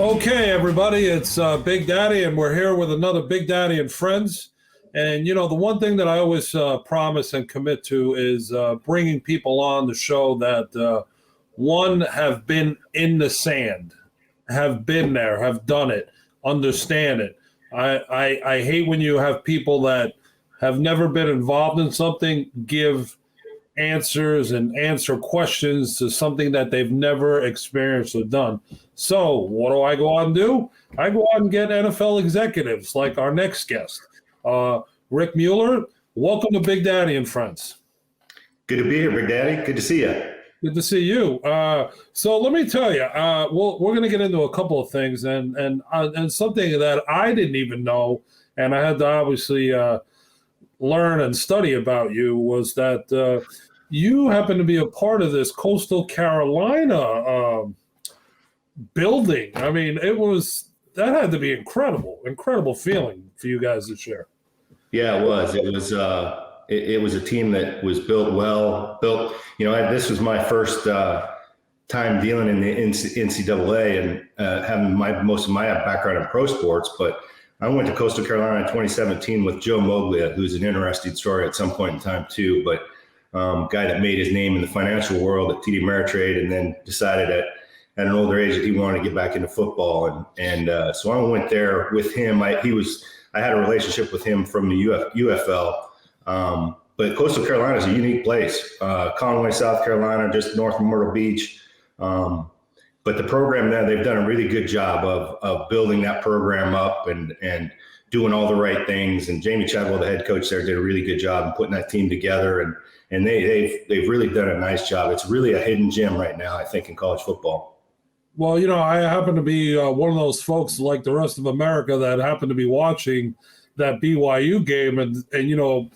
Okay, everybody, it's Big Daddy, and we're here with another Big Daddy and Friends. And, you know, the one thing that I always promise and commit to is bringing people on the show that, one, have been in the sand, have been there, have done it, understand it. I hate when you have people that have never been involved in something give answers and answer questions to something that they've never experienced or done. So what do I go out and do? I go out and get NFL executives like our next guest, Rick Mueller. Welcome to Big Daddy and Friends. Good to be here, Big Daddy. Good to see you. Good to see you. So let me tell you, we're going to get into a couple of things and something that I didn't even know, and I had to obviously learn and study about you was that you happen to be a part of this Coastal Carolina building. I mean, that had to be incredible feeling for you guys this year. Yeah, it was. It was a team that was built. You know, this was my first time dealing in the NCAA and having most of my background in pro sports, but I went to Coastal Carolina in 2017 with Joe Moglia, who's an interesting story at some point in time too, but guy that made his name in the financial world at TD Ameritrade and then decided at an older age that he wanted to get back into football. And so I went there with him. I had a relationship with him from the UFL. But Coastal Carolina is a unique place. Conway, South Carolina, just north of Myrtle Beach. But the program there, they've done a really good job of building that program up and doing all the right things. And Jamie Chadwell, the head coach there, did a really good job in putting that team together. And they've really done a nice job. It's really a hidden gem right now, I think, in college football. Well, you know, I happen to be one of those folks like the rest of America that happen to be watching that BYU game. And you know,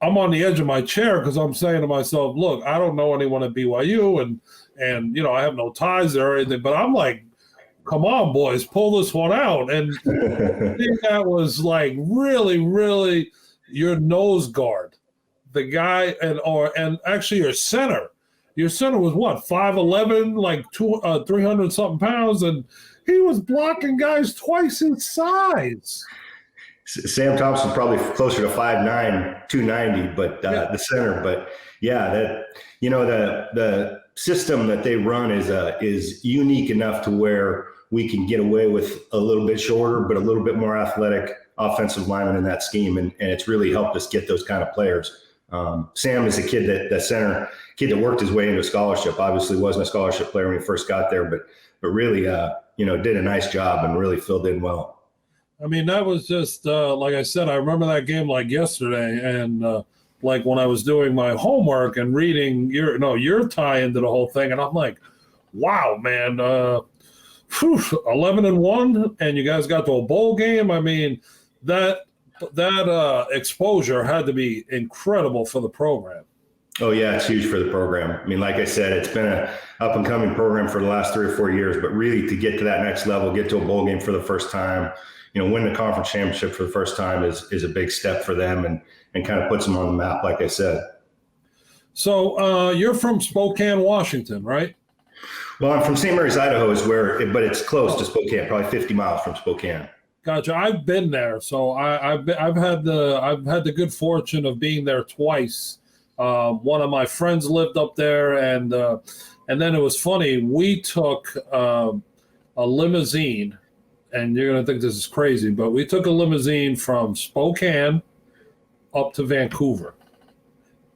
I'm on the edge of my chair because I'm saying to myself, look, I don't know anyone at BYU and you know, I have no ties there or anything, but I'm like, come on, boys, pull this one out. And I think that was like really your nose guard, the guy, and actually your center. Your center was what, 5'11", like 300 something pounds, and he was blocking guys twice his size. Sam Thompson's probably closer to 5'9", 290, but the center. But yeah, that, you know, the system that they run is unique enough to where we can get away with a little bit shorter, but a little bit more athletic offensive lineman in that scheme, and it's really helped us get those kind of players. Sam is a kid that worked his way into a scholarship. Obviously, wasn't a scholarship player when he first got there, but really, you know, did a nice job and really filled in well. I mean, that was just, like I said, I remember that game like yesterday. And like when I was doing my homework and reading your tie into the whole thing. And I'm like, wow, man, 11-1 and you guys got to a bowl game. I mean, that exposure had to be incredible for the program. Oh, yeah, it's huge for the program. I mean, like I said, it's been an up-and-coming program for the last 3 or 4 years, but really to get to that next level, get to a bowl game for the first time, you know, win the conference championship for the first time is a big step for them and kind of puts them on the map, like I said. So you're from Spokane, Washington, right? Well, I'm from St. Mary's, Idaho, but it's close to Spokane, probably 50 miles from Spokane. Gotcha. I've been there, so I've had the good fortune of being there twice. One of my friends lived up there, and then it was funny. We took a limousine. And you're going to think this is crazy, but we took a limousine from Spokane up to Vancouver.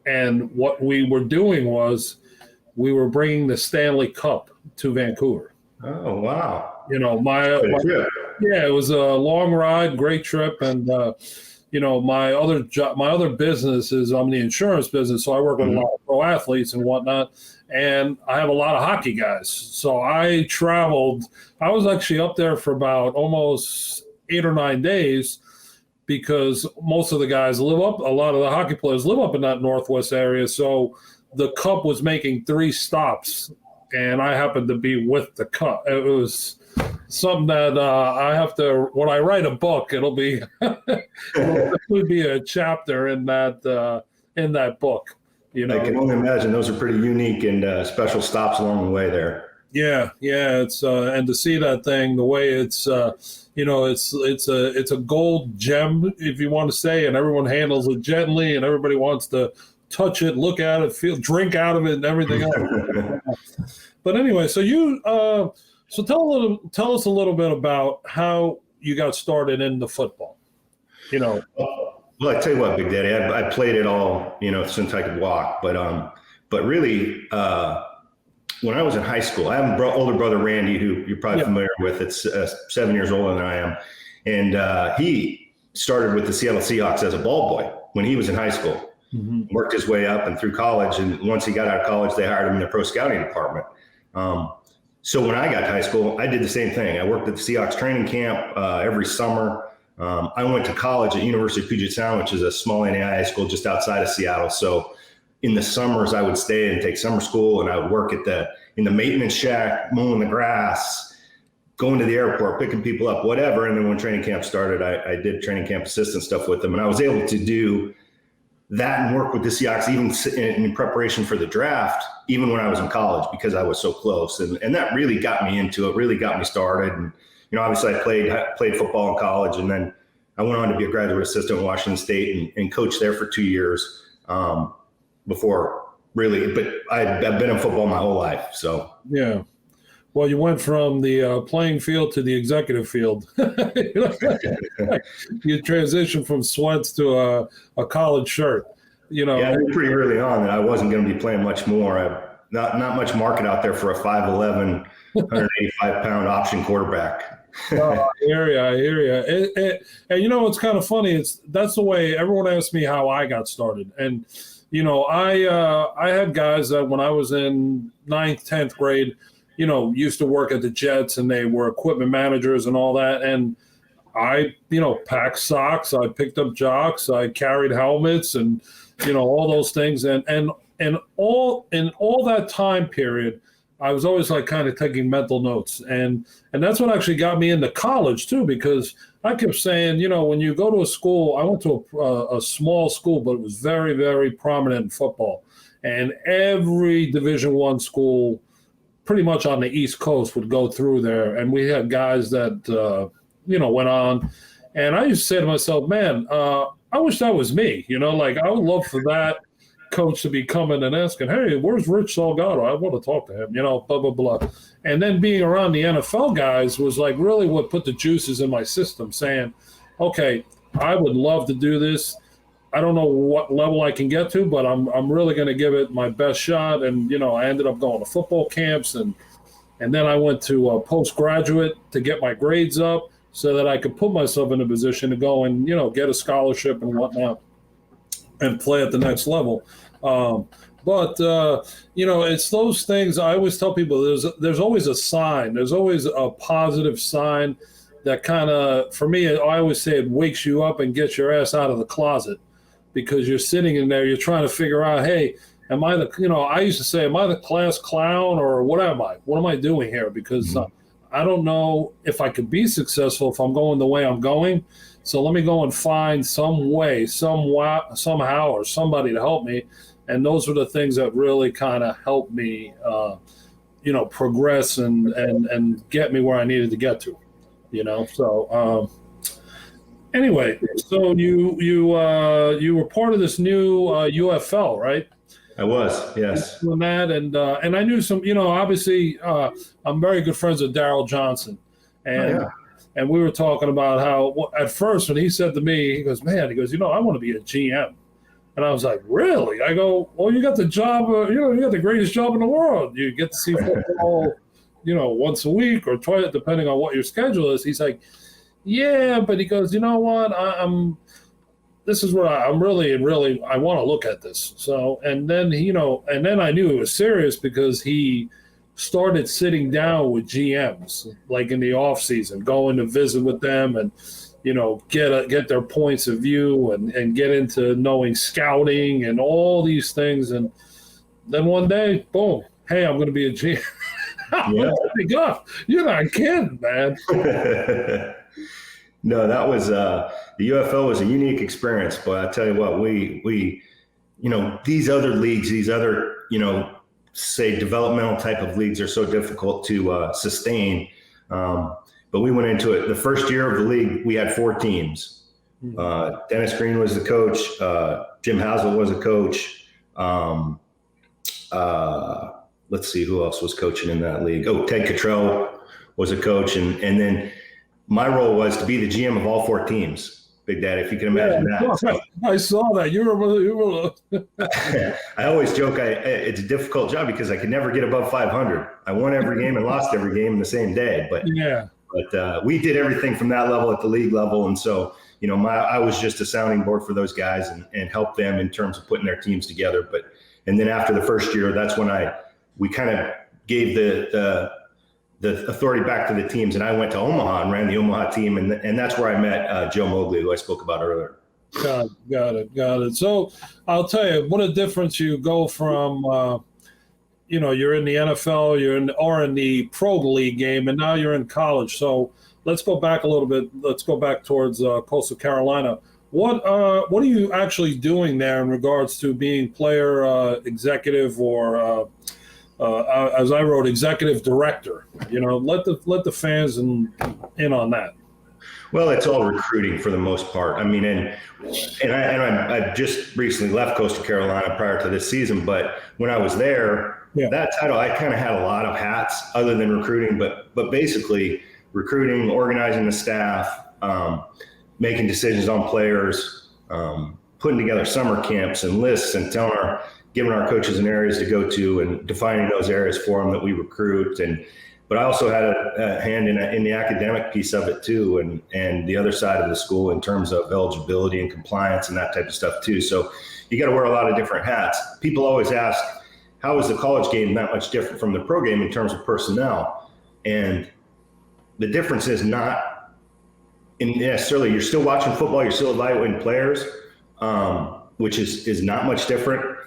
And what we were doing was we were bringing the Stanley Cup to Vancouver. Oh, wow. You know, it was a long ride, great trip. And, you know, my other business is I'm in the insurance business. So I work with a lot of pro athletes and whatnot. And I have a lot of hockey guys. So I traveled. I was actually up there for about almost 8 or 9 days because most of the guys a lot of the hockey players live up in that Northwest area. So the Cup was making 3 stops, and I happened to be with the Cup. It was something that I have to, when I write a book, it'll be a chapter in that book. You know, I can only imagine those are pretty unique and special stops along the way there. Yeah, yeah, it's and to see that thing the way it's it's a gold gem, if you want to say, and everyone handles it gently, and everybody wants to touch it, look at it, feel, drink out of it, and everything else. But anyway, so tell us a little bit about how you got started in the football. Well, I tell you what, Big Daddy, I played it all, since I could walk, but really. When I was in high school, I have an older brother, Randy, who you're probably familiar with. It's 7 years older than I am. And he started with the Seattle Seahawks as a ball boy when he was in high school, worked his way up and through college. And once he got out of college, they hired him in the pro scouting department. So when I got to high school, I did the same thing. I worked at the Seahawks training camp every summer. I went to college at University of Puget Sound, which is a small NAIA school just outside of Seattle. So in the summers, I would stay and take summer school, and I would work in the maintenance shack, mowing the grass, going to the airport, picking people up, whatever. And then when training camp started, I did training camp assistant stuff with them. And I was able to do that and work with the Seahawks even in preparation for the draft, even when I was in college, because I was so close. And that really got me into it, really got me started. And, obviously I played football in college, and then I went on to be a graduate assistant at Washington State and coached there for 2 years. Before really, but I've been in football my whole life. So yeah, well, you went from the playing field to the executive field. You transitioned from sweats to a collared shirt. Yeah, I knew pretty early on that I wasn't going to be playing much more. Not much market out there for a 5'11", 185-pound option quarterback. I hear you. And it's kind of funny. That's the way everyone asks me how I got started. And I had guys that when I was in 9th, 10th grade, used to work at the Jets, and they were equipment managers and all that. And I, packed socks, I picked up jocks, I carried helmets, and all those things. And all in all that time period, I was always like kind of taking mental notes. And that's what actually got me into college too, because I kept saying, when you go to a school, I went to a small school, but it was very, very prominent in football. And every Division I school pretty much on the East Coast would go through there. And we had guys that, went on. And I used to say to myself, man, I wish that was me. I would love for that coach to be coming and asking, hey, where's Rich Salgado? I want to talk to him, blah, blah, blah. And then being around the NFL guys was like really what put the juices in my system, saying, okay, I would love to do this. I don't know what level I can get to, but I'm really going to give it my best shot. And, I ended up going to football camps, and then I went to postgraduate to get my grades up so that I could put myself in a position to go and, get a scholarship and whatnot and play at the next level. But it's those things. I always tell people there's always a sign. There's always a positive sign that kind of, for me, I always say it wakes you up and gets your ass out of the closet, because you're sitting in there, you're trying to figure out, hey, am I I used to say, am I the class clown, or what am I? What am I doing here? Because I don't know if I could be successful if I'm going the way I'm going. So let me go and find some way, somehow, or somebody to help me. And those were the things that really kind of helped me, progress and get me where I needed to get to, So anyway, so you were part of this new UFL, right? I was, yes. Doing that, and I knew some, obviously I'm very good friends with Daryl Johnson, and. Oh, yeah. And we were talking about how at first when he said to me, he goes, I want to be a GM. And I was like, really? I go, well, you got the job, you got the greatest job in the world. You get to see football, once a week or twice, depending on what your schedule is. He's like, yeah, but he goes, you know what? This is where I'm really, I want to look at this. So, and then, and then I knew it was serious because he started sitting down with GMs like in the off season, going to visit with them and, get their points of view and get into knowing scouting and all these things. And then one day, boom, hey, I'm going to be a GM. Yeah. You're not kidding, man. No, that was the UFL was a unique experience, but I tell you what, we these other leagues, these other, say developmental type of leagues are so difficult to sustain. But we went into it. The first year of the league, we had 4 teams. Dennis Green was the coach. Jim Haslett was a coach. Let's see who else was coaching in that league. Oh, Ted Cottrell was a coach. And then my role was to be the GM of all 4 teams. Big Daddy, if you can imagine that. So, I saw that. You were I always joke it's a difficult job because I could never get above 500. I won every game and lost every game in the same day. But we did everything from that level at the league level. And so, I was just a sounding board for those guys and helped them in terms of putting their teams together. And then after the first year, that's when we kind of gave the authority back to the teams, and I went to Omaha and ran the Omaha team, and that's where I met Joe Mowgli, who I spoke about earlier. Got it. So I'll tell you, what a difference you go from, you're in the NFL, you're in the pro league game, and now you're in college. So let's go back a little bit. Let's go back towards Coastal Carolina. What are you actually doing there in regards to being player executive or as I wrote, executive director? Let the fans in on that. Well, it's all recruiting for the most part. I mean, and I just recently left Coastal Carolina prior to this season, but when I was there, that title, I kind of had a lot of hats other than recruiting, but basically recruiting, organizing the staff, making decisions on players, putting together summer camps and lists and giving our coaches an areas to go to and defining those areas for them that we recruit. But I also had a hand in the academic piece of it too, and the other side of the school in terms of eligibility and compliance and that type of stuff too. So you got to wear a lot of different hats. People always ask, how is the college game that much different from the pro game in terms of personnel? And the difference is not necessarily, you're still watching football, you're still evaluating players, which is not much different.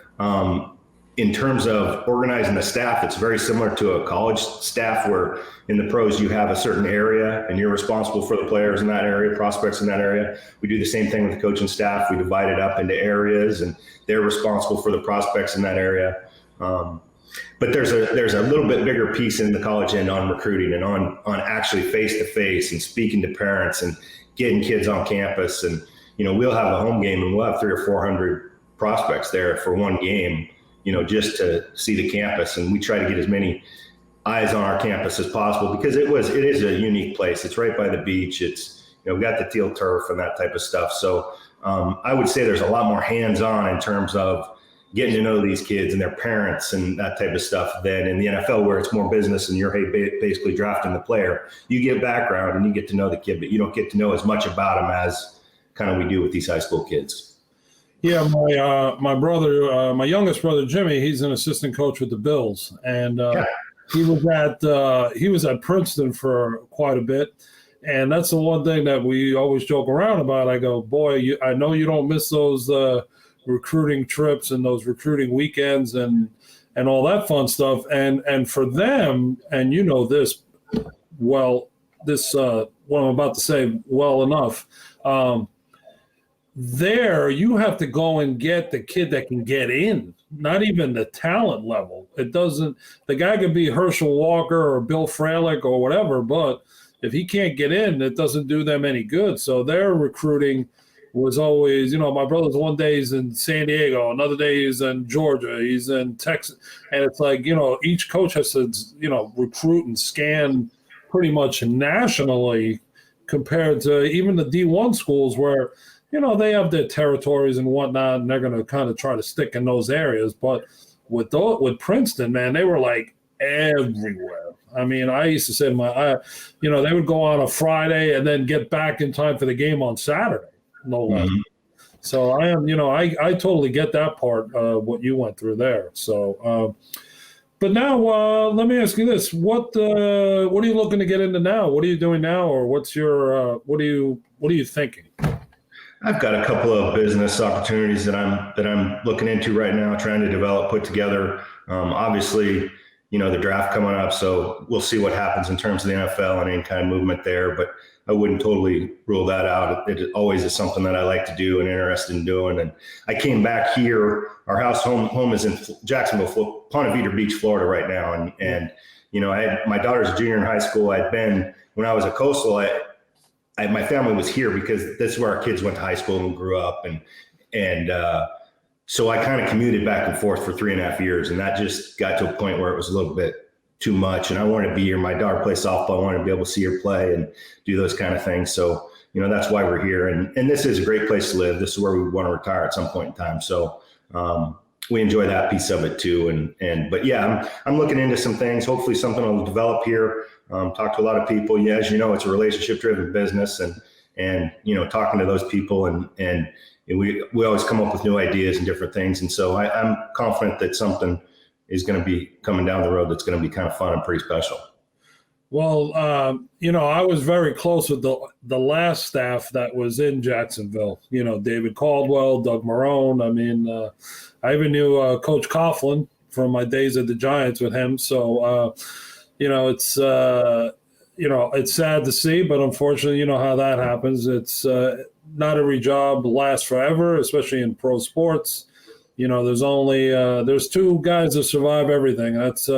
In terms of organizing the staff, it's very similar to a college staff where in the pros you have a certain area and you're responsible for the players in that area, prospects in that area. We do the same thing with the coaching staff. We divide it up into areas and they're responsible for the prospects in that area. But there's a little bit bigger piece in the college end on recruiting and on actually face-to-face and speaking to parents and getting kids on campus. And, we'll have a home game and we'll have 300 or 400 prospects there for one game, just to see the campus. And we try to get as many eyes on our campus as possible because it is a unique place. It's right by the beach. It's, we got the teal turf and that type of stuff. So I would say there's a lot more hands-on in terms of getting to know these kids and their parents and that type of stuff than in the NFL where it's more business and you're basically drafting the player. You get background and you get to know the kid, but you don't get to know as much about him as kind of we do with these high school kids. Yeah, my brother, my youngest brother Jimmy, he's an assistant coach with the Bills, and he was at Princeton for quite a bit, and that's the one thing that we always joke around about. I go, boy, I know you don't miss those recruiting trips and those recruiting weekends and all that fun stuff, and for them, and this, what I'm about to say, well enough. There, you have to go and get the kid that can get in, not even the talent level. The guy could be Herschel Walker or Bill Fralick or whatever, but if he can't get in, it doesn't do them any good. So their recruiting was always, my brother's one day he's in San Diego, another day he's in Georgia, he's in Texas. And it's like, each coach has to, recruit and scan pretty much nationally compared to even the D1 schools where, they have their territories and whatnot, and they're going to kind of try to stick in those areas. But with Princeton, man, they were like everywhere. I mean, I used to say they would go on a Friday and then get back in time for the game on Saturday, no less. Mm-hmm. So I totally get that part, what you went through there. So, but now let me ask you this: what are you looking to get into now? What are you doing now, or what's your what are you thinking? I've got a couple of business opportunities that I'm looking into right now, trying to develop, put together. Obviously, the draft coming up, so we'll see what happens in terms of the NFL and any kind of movement there. But I wouldn't totally rule that out. It always is something that I like to do and interested in doing. And I came back here. Our home is in Jacksonville, Ponte Vedra Beach, Florida right now. And you know, my daughter's a junior in high school. When I was at Coastal, my family was here because this is where our kids went to high school and grew up. And so I kind of commuted back and forth for 3.5 years. And that just got to a point where it was a little bit too much. And I wanted to be here. My daughter plays softball. I wanted to be able to see her play and do those kind of things. So, you know, that's why we're here. And this is a great place to live. This is where we want to retire at some point in time. So we enjoy that piece of it too. But yeah, I'm looking into some things. Hopefully something will develop here. Talk to a lot of people. Yeah, as you know, it's a relationship driven business and, you know, talking to those people and we always come up with new ideas and different things. And so I'm confident that something is going to be coming down the road that's going to be kind of fun and pretty special. Well, you know, I was very close with the last staff that was in Jacksonville. You know, David Caldwell, Doug Marone. I mean, I even knew Coach Coughlin from my days at the Giants with him. So, you know, it's sad to see, but unfortunately, you know how that happens. It's not every job lasts forever, especially in pro sports. You know, there's two guys that survive everything. That's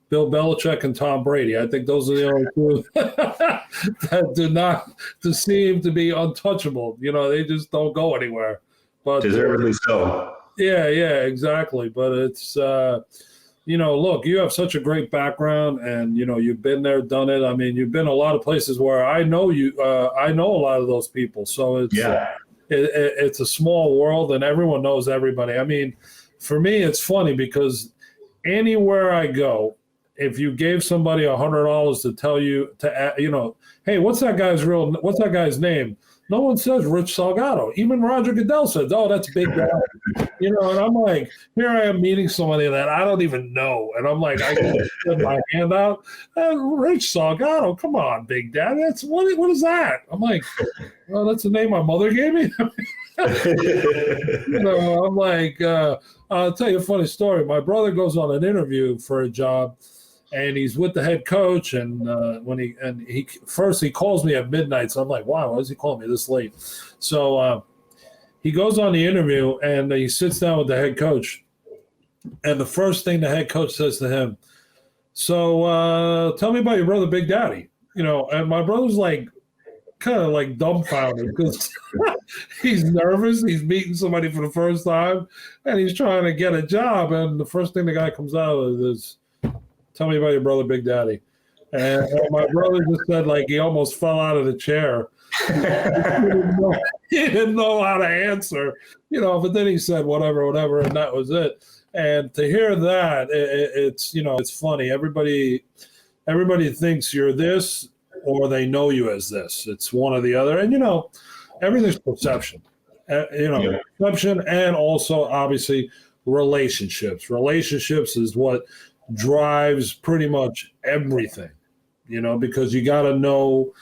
Bill Belichick and Tom Brady. I think those are the only two that do not seem to be untouchable. You know, they just don't go anywhere. But deservedly so. Yeah, exactly. But it's you know, look, you have such a great background, and you know, you've been there, done it. I mean, you've been a lot of places where I know you. I know a lot of those people, so it's it's a small world, and everyone knows everybody. I mean, for me, it's funny because anywhere I go, if you gave somebody $100 to tell you you know, hey, what's that guy's name? No one says Rich Salgado. Even Roger Goodell says, "Oh, that's a big guy." You know, and I'm like, here I am meeting somebody that I don't even know, and I'm like, I can put my hand out. Rich Salgado, come on, Big Daddy. That's what is that? I'm like, well, that's the name my mother gave me. You know, I'm like, I'll tell you a funny story. My brother goes on an interview for a job. And he's with the head coach, and when he calls me at midnight, so I'm like, wow, why is he calling me this late? So he goes on the interview, and he sits down with the head coach, and the first thing the head coach says to him, so tell me about your brother Big Daddy, you know. And my brother's like kind of like dumbfounded because he's nervous, he's meeting somebody for the first time, and he's trying to get a job, and the first thing the guy comes out with is, tell me about your brother, Big Daddy. And my brother just said, like, he almost fell out of the chair. He didn't know how to answer, you know, but then he said, whatever, and that was it. And to hear that, it's, you know, it's funny. Everybody thinks you're this or they know you as this. It's one or the other. And, you know, everything's perception, perception, and also, obviously, relationships. Relationships is what drives pretty much everything, you know, because you got to know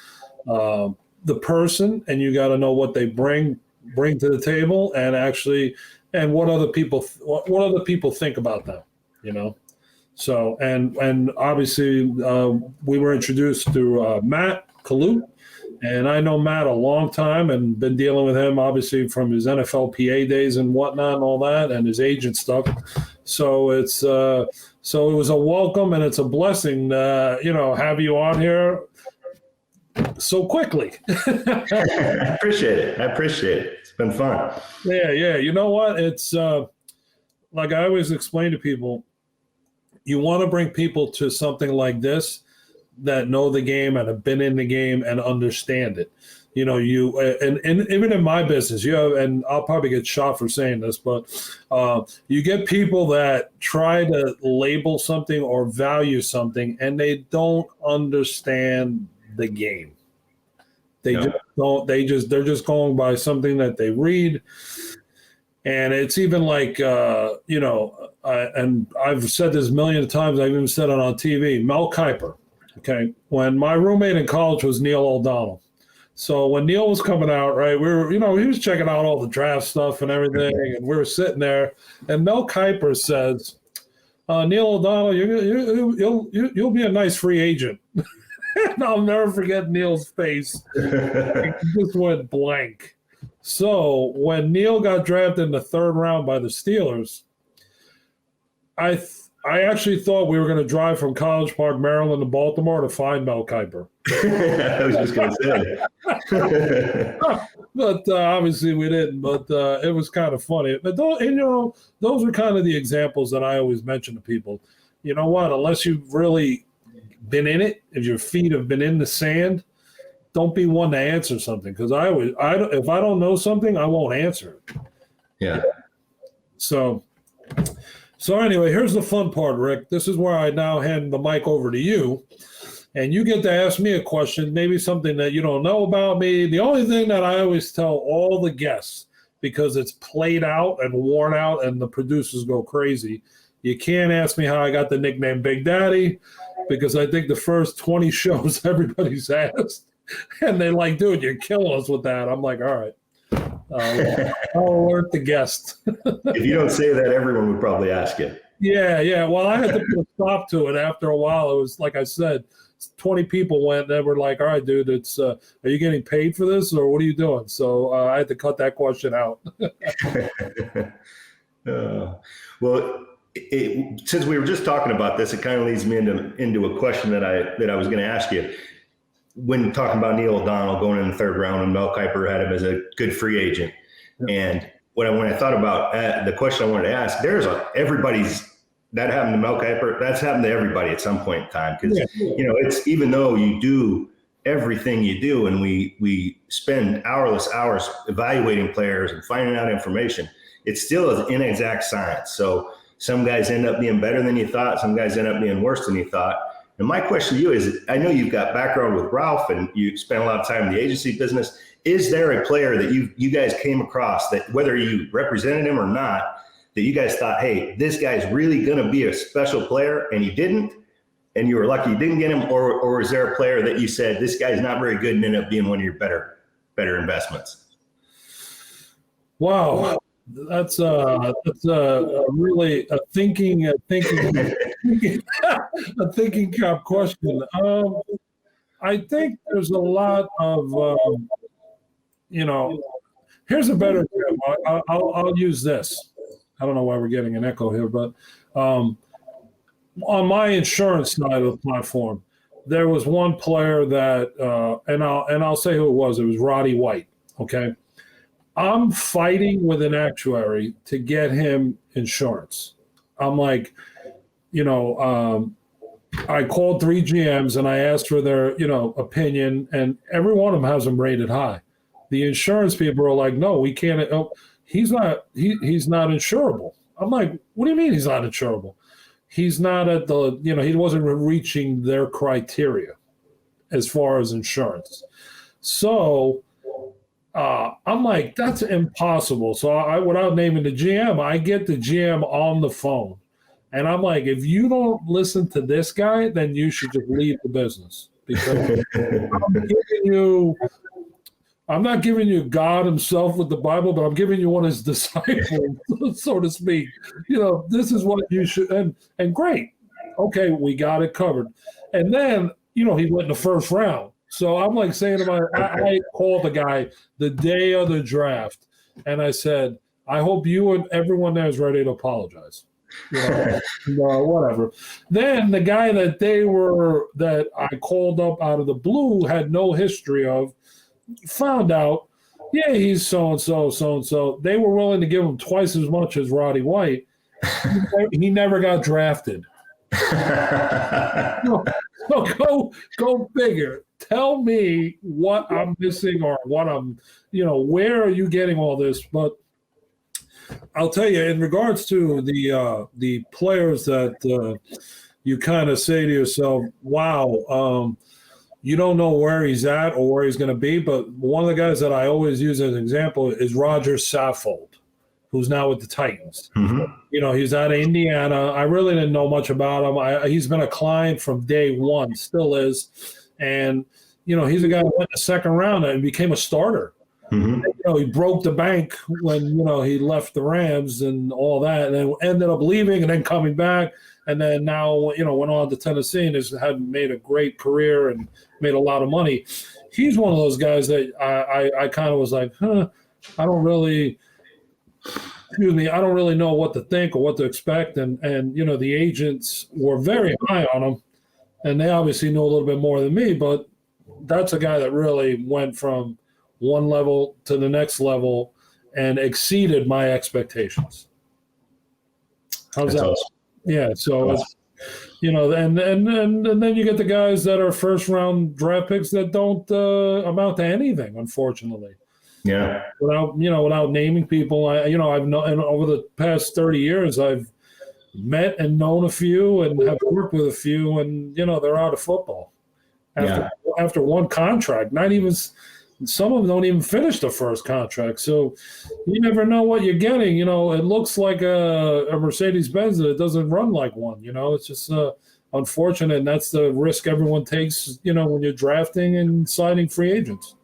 the person, and you got to know what they bring to the table, and what other people think about them, you know. So and obviously we were introduced through Matt Kalut, and I know Matt a long time and been dealing with him obviously from his NFLPA days and whatnot and all that, and his agent stuff. So it's so it was a welcome, and it's a blessing, you know, have you on here so quickly. I appreciate it. It's been fun. Yeah. You know what? It's like I always explain to people, you want to bring people to something like this that know the game and have been in the game and understand it. You know, and even in my business, you have, and I'll probably get shot for saying this, but you get people that try to label something or value something, and they don't understand the game. They're just going by something that they read. And it's even like, you know, and I've said this millions of times, I've even said it on TV, Mel Kiper. Okay. When my roommate in college was Neil O'Donnell. So when Neil was coming out, right, we were, you know, he was checking out all the draft stuff and everything, and we were sitting there, and Mel Kiper says, Neil O'Donnell, you'll be a nice free agent. And I'll never forget Neil's face. He just went blank. So when Neil got drafted in the 3rd round by the Steelers, I actually thought we were going to drive from College Park, Maryland to Baltimore to find Mel Kiper. I was just going to say. But obviously we didn't. But it was kind of funny. But those are kind of the examples that I always mention to people. You know what? Unless you've really been in it, if your feet have been in the sand, don't be one to answer something. Because if I don't know something, I won't answer it. Yeah. So anyway, here's the fun part, Rick. This is where I now hand the mic over to you. And you get to ask me a question, maybe something that you don't know about me. The only thing that I always tell all the guests, because it's played out and worn out and the producers go crazy, you can't ask me how I got the nickname Big Daddy, because I think the first 20 shows everybody's asked. And they're like, dude, you're killing us with that. I'm like, all right. I'll alert the guest. If you don't say that, everyone would probably ask you. Yeah. Well, I had to put a stop to it after a while. It was like I said, 20 people went. They were like, all right, dude, it's are you getting paid for this or what are you doing? So I had to cut that question out. Well, since we were just talking about this, it kind of leads me into a question that I was going to ask you. When talking about Neil O'Donnell going in the 3rd round, and Mel Kiper had him as a good free agent, and when I thought about the question I wanted to ask, that happened to Mel Kiper. That's happened to everybody at some point in time, because it's, even though you do everything you do, and we spend hours evaluating players and finding out information, it still is inexact science. So some guys end up being better than you thought. Some guys end up being worse than you thought. And my question to you is, I know you've got background with Ralph and you spent a lot of time in the agency business. Is there a player that you guys came across that, whether you represented him or not, that you guys thought, hey, this guy's really going to be a special player, and he didn't, and you were lucky you didn't get him? Or is there a player that you said, this guy's not very good and ended up being one of your better investments? Wow. That's really a thinking cap question. I think there's a lot of here's a better example. I'll use this. I don't know why we're getting an echo here, but on my insurance side of the platform, there was one player that and I'll say who it was. It was Roddy White. Okay. I'm fighting with an actuary to get him insurance. I'm like, I called 3 GMs and I asked for their, opinion, and every one of them has him rated high. The insurance people are like, no, we can't. He's not insurable. I'm like, what do you mean he's not insurable? He's not at the, he wasn't reaching their criteria as far as insurance. So I'm like, that's impossible. So without naming the GM, I get the GM on the phone. And I'm like, if you don't listen to this guy, then you should just leave the business. Because I'm not giving you God himself with the Bible, but I'm giving you one of his disciples, so to speak. This is what you should, and great. Okay, we got it covered. And then, he went in the 1st round. So I'm like saying to I called the guy the day of the draft, and I said, I hope you and everyone there is ready to apologize. Whatever. Then the guy that I called up out of the blue, had no history of, found out, yeah, he's so-and-so. They were willing to give him twice as much as Roddy White. He never got drafted. So go figure. Tell me what I'm missing or what I'm, where are you getting all this? But I'll tell you, in regards to the players that you kind of say to yourself, wow, you don't know where he's at or where he's going to be. But one of the guys that I always use as an example is Roger Saffold, who's now with the Titans. Mm-hmm. He's out of Indiana. I really didn't know much about him. He's been a client from day one, still is. And, he's a guy who went in the 2nd round and became a starter. Mm-hmm. He broke the bank when, he left the Rams and all that, and then ended up leaving and then coming back. and then now, went on to Tennessee and had made a great career and made a lot of money. He's one of those guys that I kind of was like, I don't really know what to think or what to expect. And the agents were very high on him, and they obviously know a little bit more than me, but that's a guy that really went from one level to the next level and exceeded my expectations. How's That's that? awesome. Yeah. So, it's, and then you get the guys that are first round draft picks that don't amount to anything, unfortunately. Yeah. Without naming people, I've known, and over the past 30 years, I've met and known a few and have worked with a few, and they're out of football after one contract. Not even some of them don't even finish the first contract. So you never know what you're getting. It looks like a Mercedes-Benz that it doesn't run like one. It's just unfortunate, and that's the risk everyone takes. When you're drafting and signing free agents.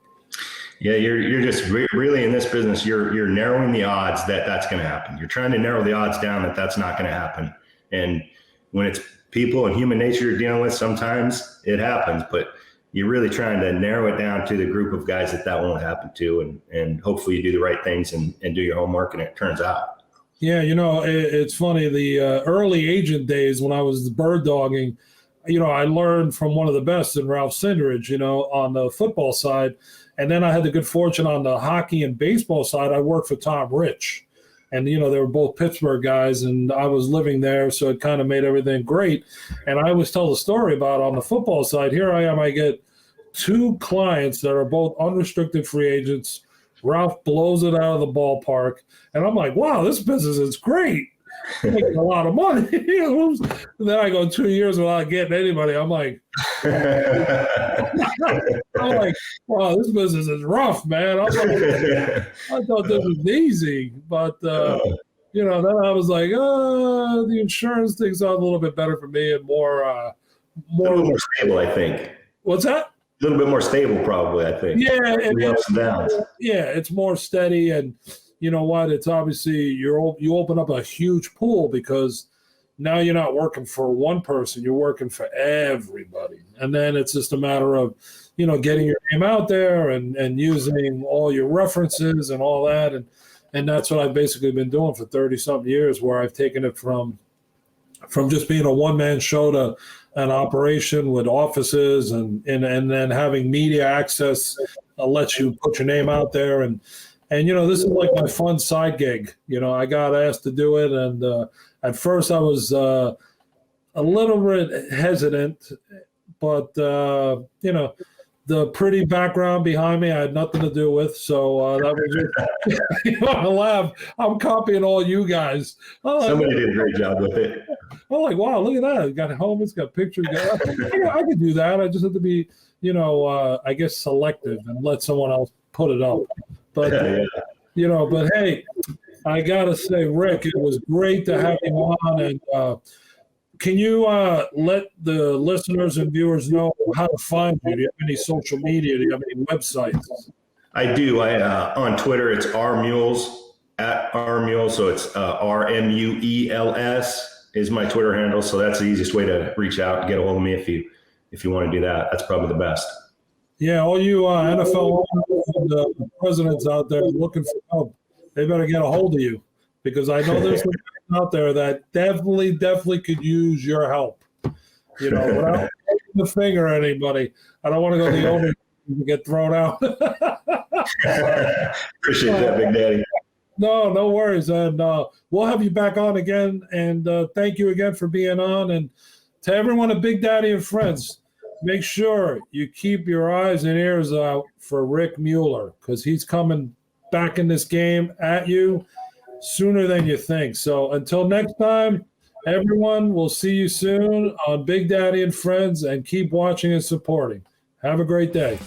Yeah, you're just really in this business. You're narrowing the odds that that's going to happen. You're trying to narrow the odds down that that's not going to happen. And when it's people and human nature you're dealing with, sometimes it happens. But you're really trying to narrow it down to the group of guys that won't happen to, and hopefully you do the right things and do your homework, and it turns out. Yeah, it's funny. The early agent days when I was bird dogging, I learned from one of the best in Ralph Sindridge, on the football side. And then I had the good fortune on the hockey and baseball side. I worked for Tom Rich. And, they were both Pittsburgh guys, and I was living there, so it kind of made everything great. And I always tell the story about on the football side, here I am, I get two clients that are both unrestricted free agents. Ralph blows it out of the ballpark. And I'm like, wow, this business is great. Making a lot of money. And then I go 2 years without getting anybody. I'm like, wow, this business is rough, man. I thought this was easy. But, then I was like, the insurance thing's out a little bit better for me and more a little more stable, I think. What's that? A little bit more stable, probably, I think. Yeah. Ups and downs. Yeah, it's more steady. And you know what? It's obviously you open up a huge pool because now you're not working for one person. You're working for everybody. And then it's just a matter of, getting your name out there and using all your references and all that. And that's what I've basically been doing for 30-something years, where I've taken it from just being a one-man show to an operation with offices and then having media access lets you put your name out there. And this is like my fun side gig. I got asked to do it. And at first I was a little bit hesitant, but, the pretty background behind me I had nothing to do with. So that was just, I laugh. I'm copying all you guys. Somebody did a great job with it. I'm like, wow, look at that. It's got helmets, got pictures. I could do that. I just have to be, I guess selective and let someone else put it up. But, but hey, I got to say, Rick, it was great to have you on. And can you let the listeners and viewers know how to find you? Do you have any social media? Do you have any websites? I do. On Twitter, it's rmules, @rmules. So it's RMUELS is my Twitter handle. So that's the easiest way to reach out and get a hold of me if you want to do that. That's probably the best. Yeah, all you NFL and presidents out there looking for help, they better get a hold of you, because I know there's some guys out there that definitely could use your help. Without pointing the finger at anybody. I don't want to go the owner to get thrown out. Appreciate that, Big Daddy. No worries. And we'll have you back on again. And thank you again for being on. And to everyone at Big Daddy and Friends, make sure you keep your eyes and ears out for Rick Mueller, because he's coming back in this game at you sooner than you think. So until next time, everyone, we'll see you soon on Big Daddy and Friends, and keep watching and supporting. Have a great day.